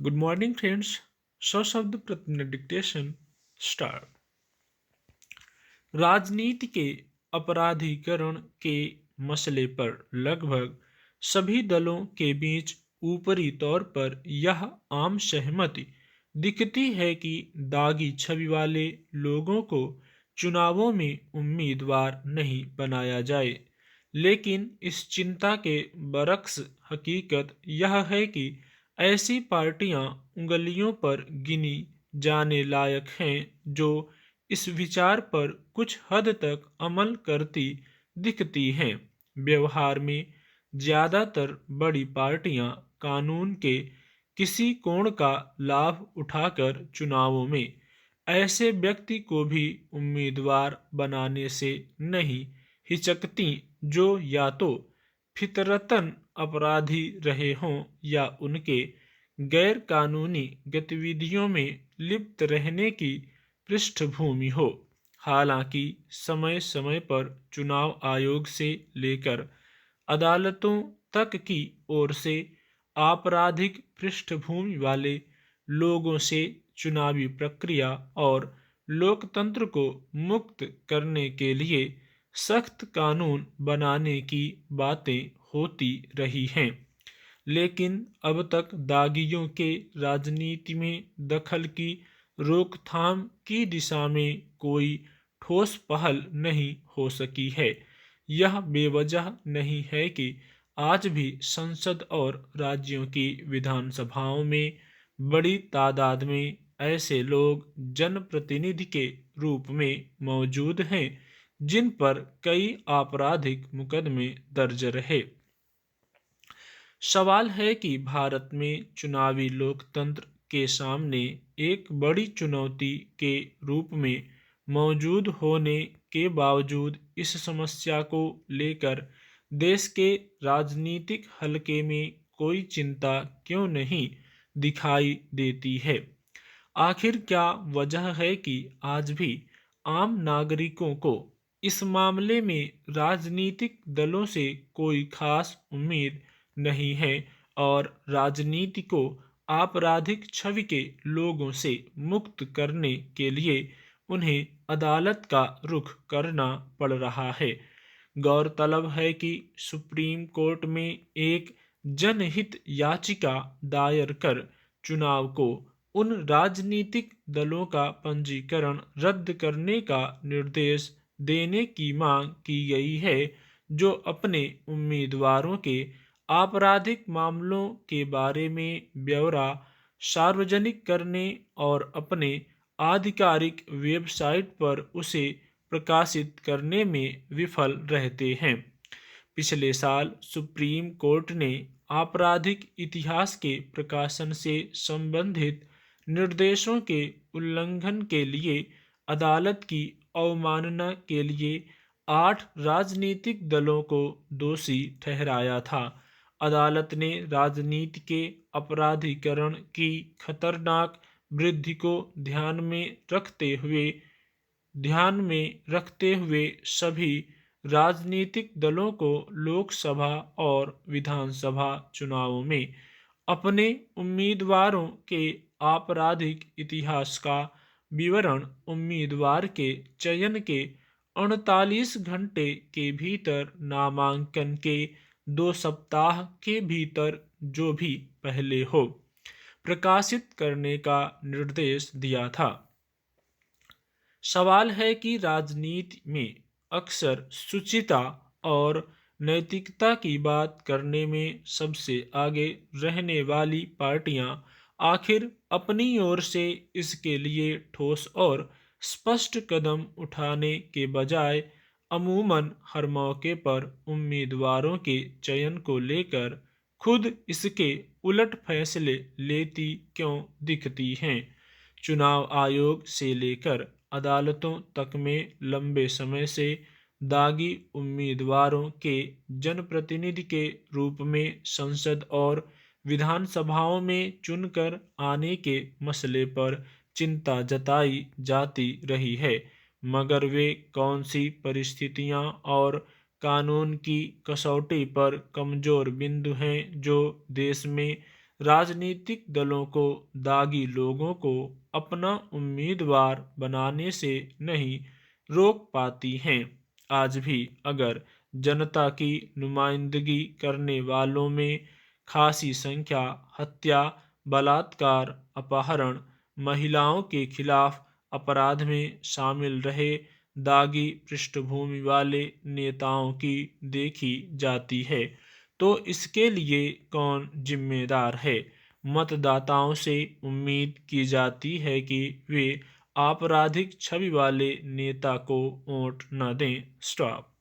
Good morning friends. सशब्द प्रतिदिन dictation start. राजनीति के अपराधीकरण के मसले पर लगभग सभी दलों के बीच ऊपरी तौर पर यह आम सहमति दिखती है कि दागी छवि वाले लोगों को चुनावों में उम्मीदवार नहीं बनाया जाए। लेकिन इस चिंता के बरक्स हकीकत यह है कि ऐसी पार्टियां उंगलियों पर गिनी जाने लायक हैं जो इस विचार पर कुछ हद तक अमल करती दिखती हैं। व्यवहार में ज्यादातर बड़ी पार्टियां कानून के किसी कोण का लाभ उठाकर चुनावों में ऐसे व्यक्ति को भी उम्मीदवार बनाने से नहीं हिचकती जो या तो फितरतन अपराधी रहे हों या उनके गैर कानूनी गतिविधियों में लिप्त रहने की पृष्ठभूमि हो। हालांकि समय समय पर चुनाव आयोग से लेकर अदालतों तक की ओर से आपराधिक पृष्ठभूमि वाले लोगों से चुनावी प्रक्रिया और लोकतंत्र को मुक्त करने के लिए सख्त कानून बनाने की बातें होती रही हैं। लेकिन अब तक दागियों के राजनीति में दखल की रोकथाम की दिशा में कोई ठोस पहल नहीं हो सकी है। यह बेवजह नहीं है कि आज भी संसद और राज्यों की विधानसभाओं में बड़ी तादाद में ऐसे लोग जनप्रतिनिधि के रूप में मौजूद हैं जिन पर कई आपराधिक मुकदमे दर्ज रहे। सवाल है कि भारत में चुनावी लोकतंत्र के सामने एक बड़ी चुनौती के रूप में मौजूद होने के बावजूद इस समस्या को लेकर देश के राजनीतिक हलके में कोई चिंता क्यों नहीं दिखाई देती है। आखिर क्या वजह है कि आज भी आम नागरिकों को इस मामले में राजनीतिक दलों से कोई खास उम्मीद नहीं है और राजनीति को आपराधिक छवि के लोगों से मुक्त करने के लिए उन्हें अदालत का रुख करना पड़ रहा है। गौरतलब है कि सुप्रीम कोर्ट में एक जनहित याचिका दायर कर चुनाव को उन राजनीतिक दलों का पंजीकरण रद्द करने का निर्देश देने की मांग की गई है जो अपने उम्मीदवारों के आपराधिक मामलों के बारे में ब्यौरा सार्वजनिक करने और अपने आधिकारिक वेबसाइट पर उसे प्रकाशित करने में विफल रहते हैं। पिछले साल सुप्रीम कोर्ट ने आपराधिक इतिहास के प्रकाशन से संबंधित निर्देशों के उल्लंघन के लिए अदालत की अवमानना के लिए 8 राजनीतिक दलों को दोषी ठहराया था। अदालत ने राजनीति के अपराधीकरण की खतरनाक वृद्धि को ध्यान में रखते हुए सभी राजनीतिक दलों को लोकसभा और विधानसभा चुनावों में अपने उम्मीदवारों के आपराधिक इतिहास का विवरण उम्मीदवार के चयन के 48 घंटे के भीतर नामांकन के 2 सप्ताह के भीतर जो भी पहले हो प्रकाशित करने का निर्देश दिया था। सवाल है कि राजनीति में अक्सर शुचिता और नैतिकता की बात करने में सबसे आगे रहने वाली पार्टियां आखिर अपनी ओर से इसके लिए ठोस और स्पष्ट कदम उठाने के बजाय अमूमन हर मौके पर उम्मीदवारों के चयन को लेकर खुद इसके उलट फैसले लेती क्यों दिखती हैं। चुनाव आयोग से लेकर अदालतों तक में लंबे समय से दागी उम्मीदवारों के जनप्रतिनिधि के रूप में संसद और विधानसभाओं में चुनकर आने के मसले पर चिंता जताई जाती रही है, मगर वे कौन सी परिस्थितियां और कानून की कसौटी पर कमजोर बिंदु हैं जो देश में राजनीतिक दलों को दागी लोगों को अपना उम्मीदवार बनाने से नहीं रोक पाती हैं। आज भी अगर जनता की नुमाइंदगी करने वालों में खासी संख्या हत्या, बलात्कार, अपहरण, महिलाओं के खिलाफ अपराध में शामिल रहे दागी पृष्ठभूमि वाले नेताओं की देखी जाती है, तो इसके लिए कौन जिम्मेदार है? मतदाताओं से उम्मीद की जाती है कि वे आपराधिक छवि वाले नेता को वोट न दें। स्टॉप।